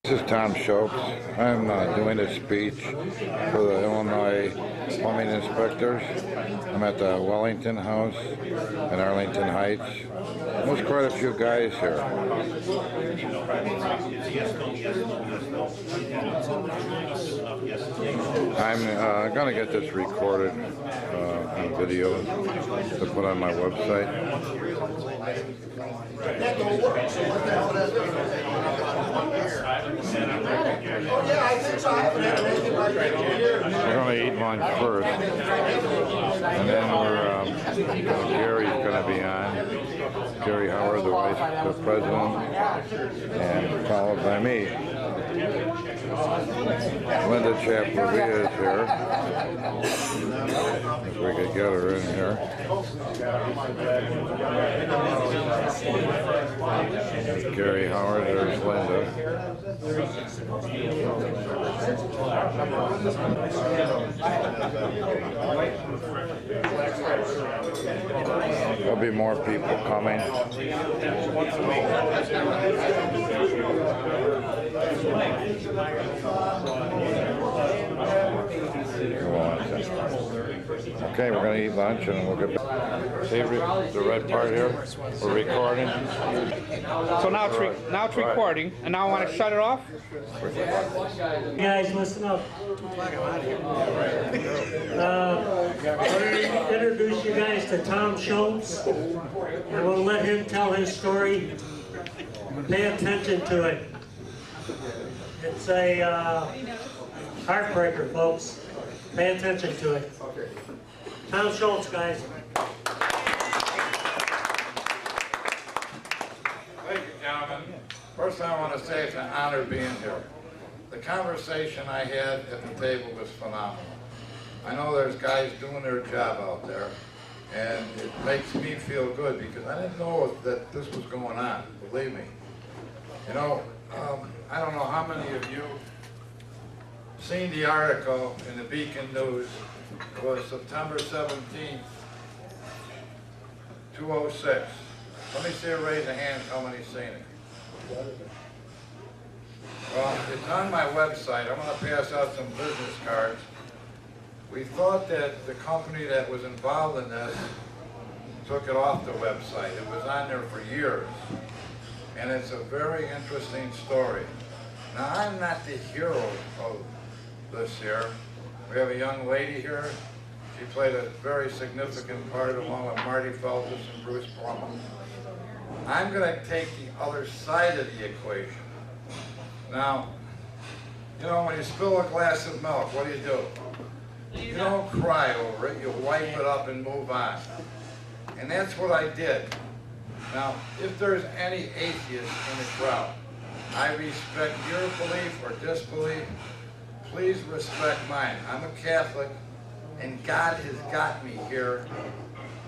This is Tom Schultz. I'm doing a speech for the Illinois plumbing inspectors. I'm at the Wellington House in Arlington Heights. There's quite a few guys here. I'm going to get this recorded on video to put on my website. We're going to eat lunch first, and then Gary's going to be on. Gary Howard, the president, and followed by me. Linda Chaplavia is here. If we could get her in here. There's Gary Howard, there's Linda. There'll be more people coming. Okay, we're going to eat lunch and we'll get back. See the red part here? We're recording. So now it's recording, and now I want to shut it off? Guys, listen up. I want to introduce you guys to Tom Schultz, and we'll let him tell his story. Pay attention to it. It's a heartbreaker, folks. Pay attention to it. Tom Schultz, guys. Thank you, gentlemen. First, I want to say it's an honor being here. The conversation I had at the table was phenomenal. I know there's guys doing their job out there, and it makes me feel good because I didn't know that this was going on, believe me. You know, I don't know how many of you seen the article in the Beacon News. It was September 17th, 2006. Let me see a raise of hands how many seen it. Well, it's on my website. I'm going to pass out some business cards. We thought that the company that was involved in this took it off the website. It was on there for years. And it's a very interesting story. Now, I'm not the hero of this here. We have a young lady here. She played a very significant part along with Marty Feltus and Bruce Plummer. I'm going to take the other side of the equation. Now, you know, when you spill a glass of milk, what do? You don't cry over it. You wipe it up and move on. And that's what I did. Now, if there's any atheists in the crowd, I respect your belief or disbelief. Please respect mine. I'm a Catholic, and God has got me here.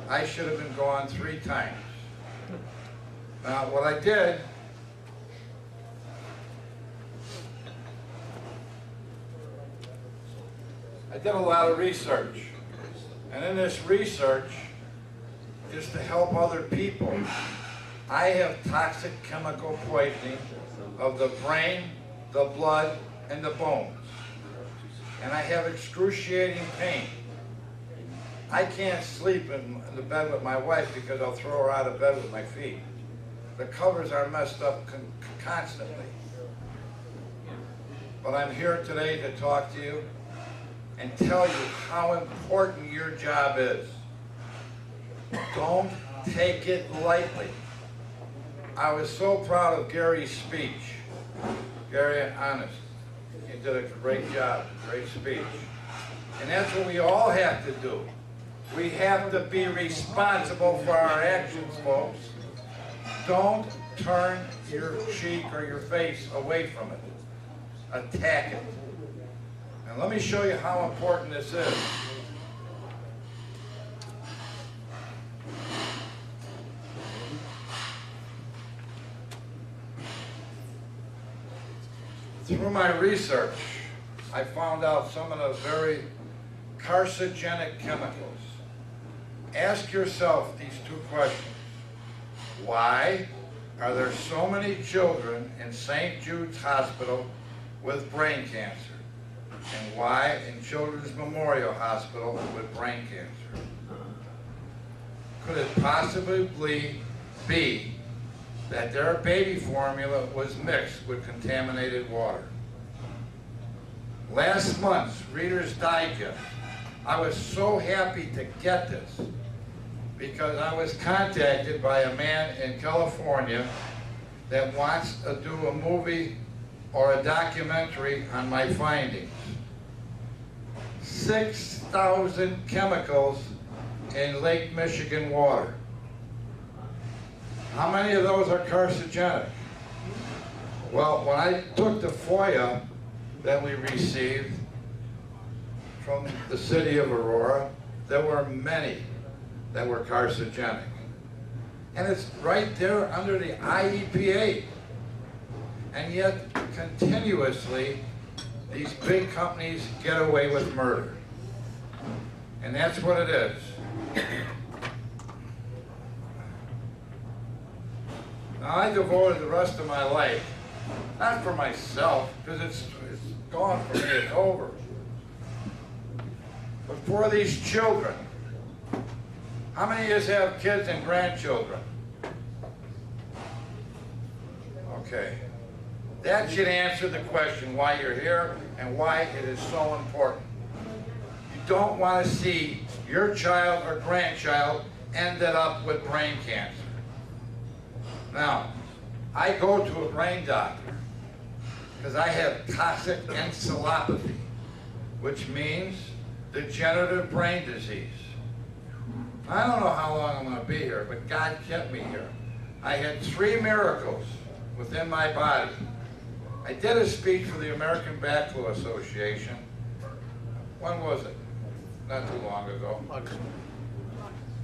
I should have been gone 3 times. Now, what I did, I did a lot of research. And in this research, just to help other people, I have toxic chemical poisoning of the brain, the blood, and the bones. And I have excruciating pain. I can't sleep in the bed with my wife because I'll throw her out of bed with my feet. The covers are messed up constantly. But I'm here today to talk to you and tell you how important your job is. Don't take it lightly. I was so proud of Gary's speech. Gary, honest, you did a great job, great speech. And that's what we all have to do. We have to be responsible for our actions, folks. Don't turn your cheek or your face away from it. Attack it. And let me show you how important this is. Through my research, I found out some of the very carcinogenic chemicals. Ask yourself these 2 questions. Why? are there so many children in St. Jude's Hospital with brain cancer? And why in Children's Memorial Hospital with brain cancer? Could it possibly be that their baby formula was mixed with contaminated water? Last month's Reader's Digest, I was so happy to get this because I was contacted by a man in California that wants to do a movie or a documentary on my findings. 6,000 chemicals in Lake Michigan water. How many of those are carcinogenic? Well, when I took the FOIA that we received from the city of Aurora, there were many that were carcinogenic. And it's right there under the IEPA. And yet, continuously, these big companies get away with murder. And that's what it is. Now, I devoted the rest of my life, not for myself, because it's gone for me, it's over, but for these children. How many of you have kids and grandchildren? Okay. That should answer the question why you're here and why it is so important. You don't want to see your child or grandchild ended up with brain cancer. Now, I go to a brain doctor because I have toxic encephalopathy, which means degenerative brain disease. I don't know how long I'm going to be here, but God kept me here. I had 3 miracles within my body. I did a speech for the American Backflow Association. When was it? Not too long ago.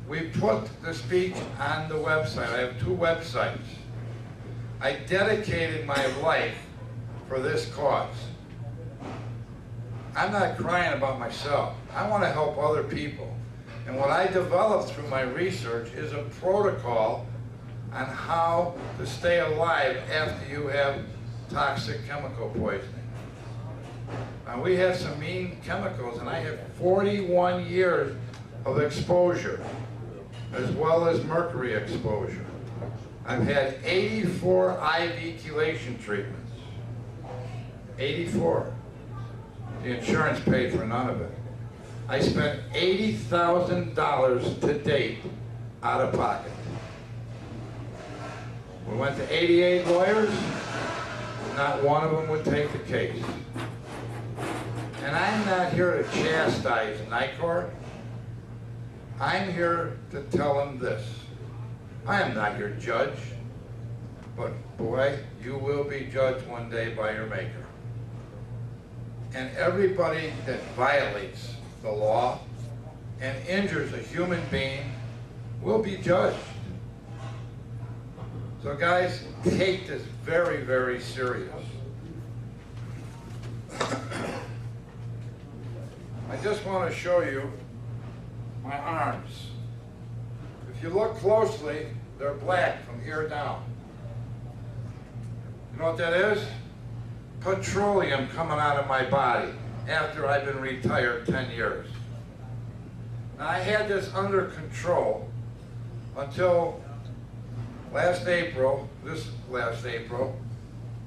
We put the speech on the website. I have 2 websites. I dedicated my life for this cause. I'm not crying about myself. I want to help other people. And what I developed through my research is a protocol on how to stay alive after you have toxic chemical poisoning. Now, we have some mean chemicals, and I have 41 years of exposure, as well as mercury exposure. I've had 84 IV chelation treatments. 84. The insurance paid for none of it. I spent $80,000 to date out of pocket. We went to 88 lawyers. Not one of them would take the case. And I'm not here to chastise NICOR. I'm here to tell them this. I am not your judge, but boy, you will be judged one day by your Maker. And everybody that violates the law and injures a human being will be judged. So guys, take this very, very serious. I just want to show you my arms. If you look closely, they're black from here down. You know what that is? Petroleum coming out of my body after I've been retired 10 years. Now, I had this under control until last April,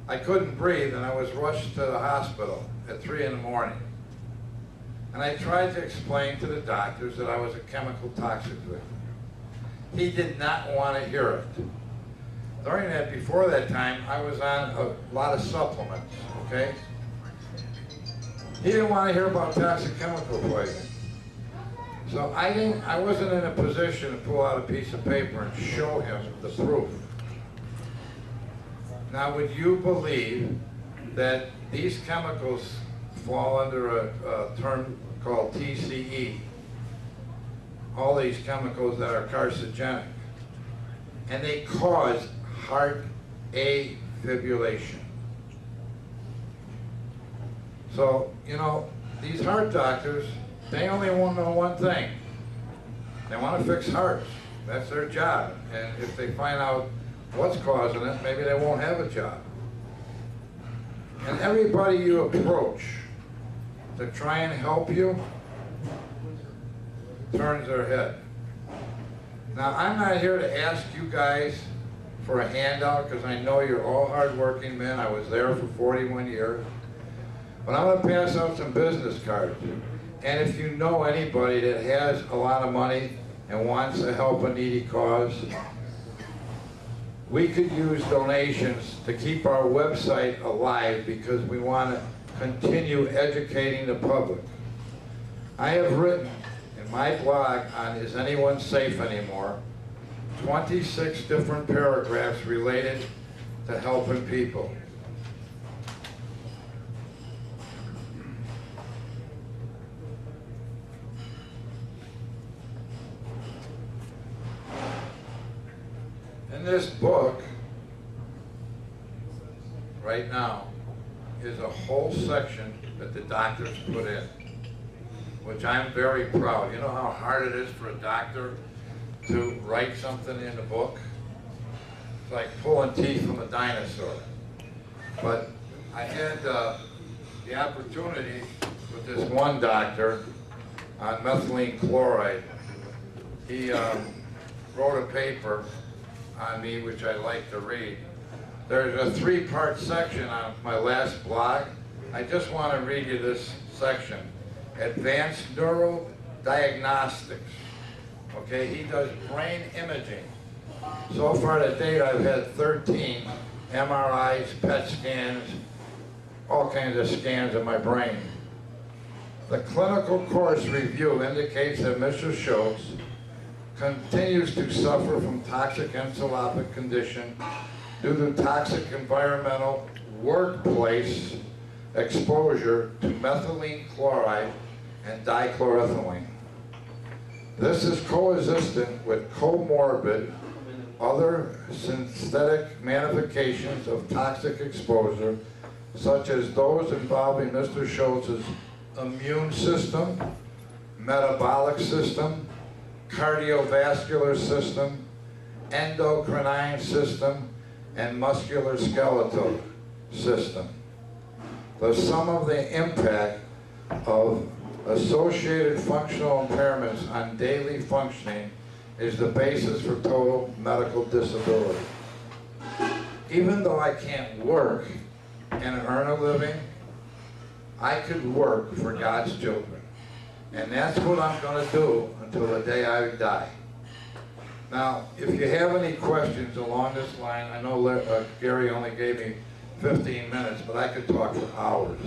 I couldn't breathe and I was rushed to the hospital at 3 in the morning. And I tried to explain to the doctors that I was a chemical toxic victim. He did not want to hear it. During that, before that time, I was on a lot of supplements, okay? He didn't want to hear about toxic chemical poisoning. So I wasn't in a position to pull out a piece of paper and show him the proof. Now, would you believe that these chemicals fall under a term called TCE? All these chemicals that are carcinogenic. And they cause heart fibrillation. So, you know, these heart doctors, they only want to know one thing. They want to fix hearts. That's their job. And if they find out what's causing it, maybe they won't have a job. And everybody you approach to try and help you turns their head. Now, I'm not here to ask you guys for a handout, because I know you're all hardworking men. I was there for 41 years. But I'm going to pass out some business cards. And if you know anybody that has a lot of money and wants to help a needy cause, we could use donations to keep our website alive, because we want to continue educating the public. I have written in my blog on Is Anyone Safe Anymore 26 different paragraphs related to helping people. In this book, right now, is a whole section that the doctors put in, which I'm very proud. You know how hard it is for a doctor to write something in a book? It's like pulling teeth from a dinosaur. But I had the opportunity with this one doctor on methylene chloride. He wrote a paper on me, which I like to read. There's a 3-part section on my last blog. I just want to read you this section. Advanced Neural Diagnostics. Okay, he does brain imaging. So far to date, I've had 13 MRIs, PET scans, all kinds of scans of my brain. The clinical course review indicates that Mr. Schultz continues to suffer from toxic encephalic condition due to toxic environmental workplace exposure to methylene chloride and dichloroethylene. This is coexistent with comorbid other synthetic manifestations of toxic exposure, such as those involving Mr. Schultz's immune system, metabolic system, cardiovascular system, endocrine system, and musculoskeletal system. The sum of the impact of associated functional impairments on daily functioning is the basis for total medical disability. Even though I can't work and earn a living, I could work for God's children. And that's what I'm going to do until the day I die. Now, if you have any questions along this line, I know Gary only gave me 15 minutes, but I could talk for hours.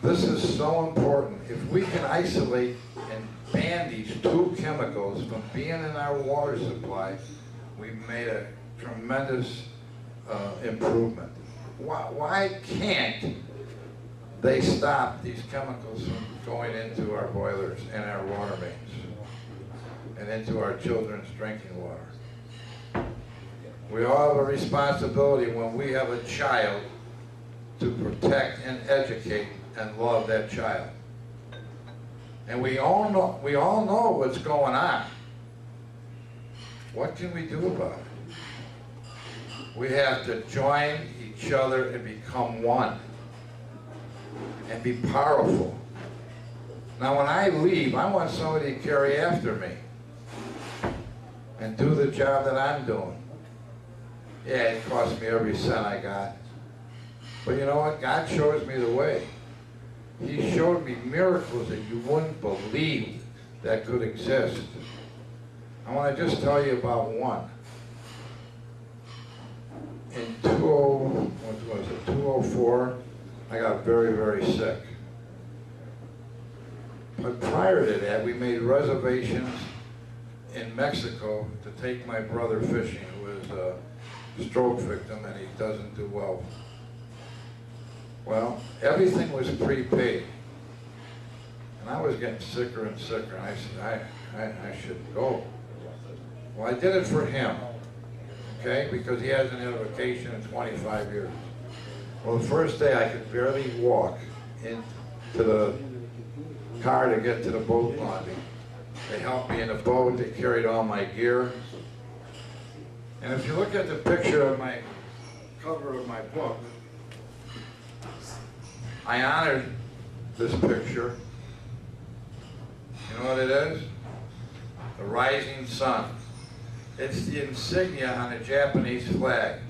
This is so important. If we can isolate and ban these 2 chemicals from being in our water supply, we've made a tremendous improvement. Why can't they stop these chemicals from going into our boilers and our water mains and into our children's drinking water? We all have a responsibility when we have a child to protect and educate and love that child. And we all know what's going on. What can we do about it? We have to join each other and become one and be powerful. Now when I leave, I want somebody to carry after me and do the job that I'm doing. Yeah, it cost me every cent I got. But you know what? God shows me the way. He showed me miracles that you wouldn't believe that could exist. I want to just tell you about one. In 2004, I got very, very sick. But prior to that, we made reservations in Mexico to take my brother fishing, who is a stroke victim and he doesn't do well. Well, everything was prepaid. And I was getting sicker and sicker. And I said, I should go. Well, I did it for him, okay? Because he hasn't had a vacation in 25 years. Well, the first day I could barely walk into the car to get to the boat landing. They helped me in the boat. They carried all my gear. And if you look at the picture of my cover of my book, I honored this picture. You know what it is? The rising sun. It's the insignia on a Japanese flag.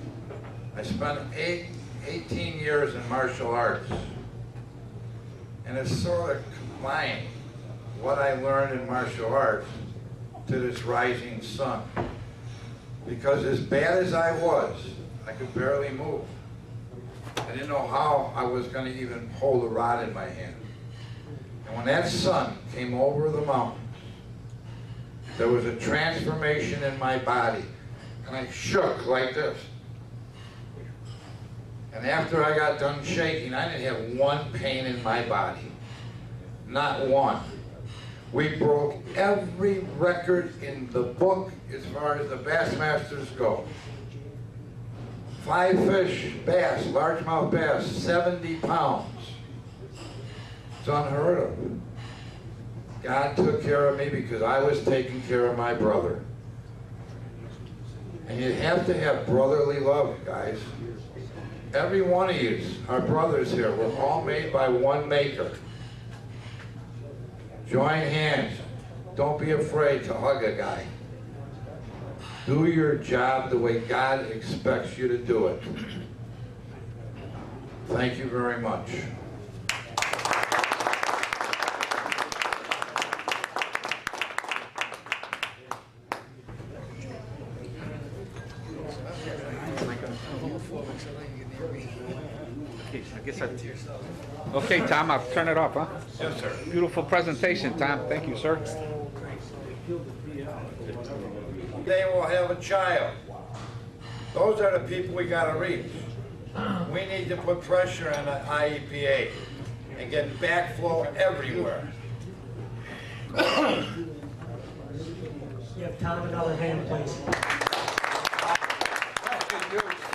I spent 18 years in martial arts. And it's sort of combined what I learned in martial arts to this rising sun. Because as bad as I was, I could barely move. I didn't know how I was going to even hold a rod in my hand. And when that sun came over the mountains, there was a transformation in my body. And I shook like this. And after I got done shaking, I didn't have one pain in my body. Not one. We broke every record in the book as far as the Bassmasters go. 5 fish, bass, largemouth bass, 70 pounds. It's unheard of. God took care of me because I was taking care of my brother. And you have to have brotherly love, guys. Every one of you are brothers here. We're all made by one maker. Join hands. Don't be afraid to hug a guy. Do your job the way God expects you to do it. Thank you very much. Okay, Tom, I'll turn it off, huh? Yes, sir. Beautiful presentation, Tom. Thank you, sir. They will have a child. Those are the people we got to reach. We need to put pressure on the IEPA and get backflow everywhere. Give Tom another hand, please. Thank you.